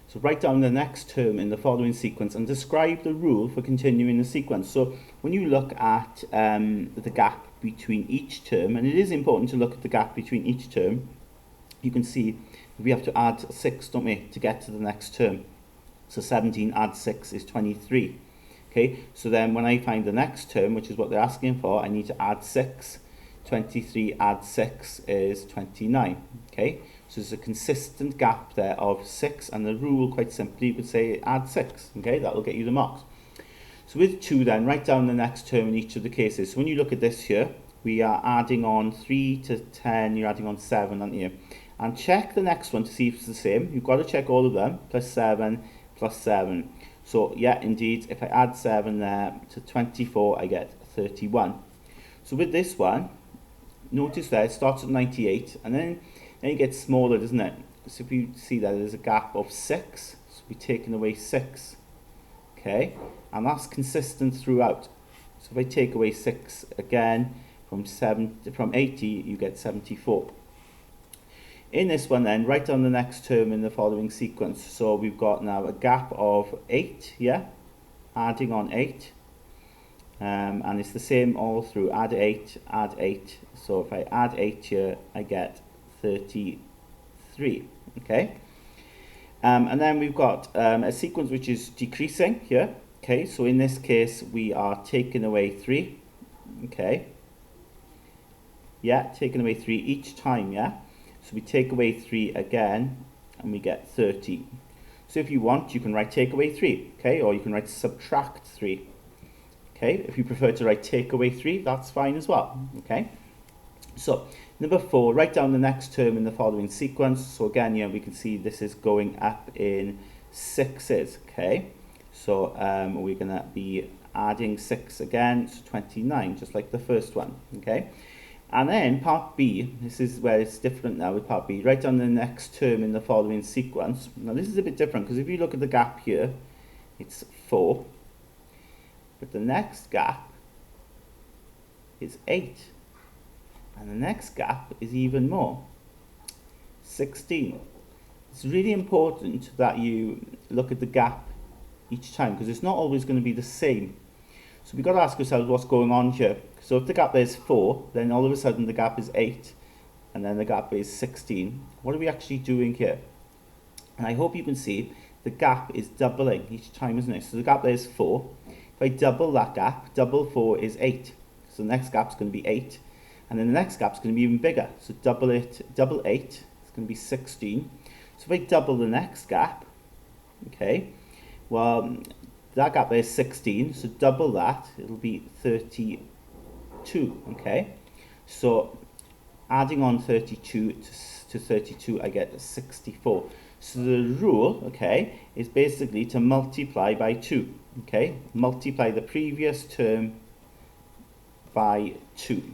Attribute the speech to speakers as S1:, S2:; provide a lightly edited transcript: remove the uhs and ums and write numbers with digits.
S1: So write down the next term in the following sequence and describe the rule for continuing the sequence. So when you look at the gap between each term, and it is important to look at the gap between each term, you can see we have to add 6, don't we, to get to the next term. So 17 add 6 is 23. Okay, so then when I find the next term, which is what they're asking for, I need to add 6. 23 add 6 is 29. Okay, so there's a consistent gap there of 6, and the rule quite simply would say add 6. Okay, that will get you the marks. So with 2 then, write down the next term in each of the cases. So when you look at this here, we are adding on 3 to 10, you're adding on 7, aren't you? And check the next one to see if it's the same. You've got to check all of them, plus 7, plus 7. So yeah, indeed, if I add 7 there to 24, I get 31. So with this one, notice there, it starts at 98, and then it gets smaller, doesn't it? So if you see that there's a gap of 6, so we're taking away 6. Okay, and that's consistent throughout. So if I take away 6 again, from 80, you get 74. In this one then, write down the next term in the following sequence. So we've got now a gap of 8, yeah? Adding on 8. And it's the same all through, add 8, add 8. So if I add 8 here, I get 33, okay? And then we've got a sequence which is decreasing here, okay? So in this case, we are taking away 3, okay? Yeah, taking away 3 each time, yeah? So we take away 3 again, and we get 30. So if you want, you can write take away 3, okay? Or you can write subtract 3, okay? If you prefer to write take away 3, that's fine as well, okay? So number 4, write down the next term in the following sequence. So again, yeah, we can see this is going up in 6s, okay? So we're going to be adding 6 again, so 29, just like the first one, okay? And then part B, this is where it's different now with part B. Write down the next term in the following sequence. Now this is a bit different because if you look at the gap here, it's 4. But the next gap is 8. And the next gap is even more, 16. It's really important that you look at the gap each time because it's not always going to be the same. So we've got to ask ourselves what's going on here. So if the gap there is 4, then all of a sudden the gap is 8, and then the gap is 16. What are we actually doing here? And I hope you can see the gap is doubling each time, isn't it? So the gap there is 4. If I double that gap, double 4 is 8. So the next gap is going to be 8. And then the next gap is going to be even bigger. So double 8, it's going to be 16. So if I double the next gap, okay, well, that gap there is 16, so double that, it'll be 32, okay? So adding on 32 to 32, I get 64. So the rule, okay, is basically to multiply by 2, okay? Multiply the previous term by 2.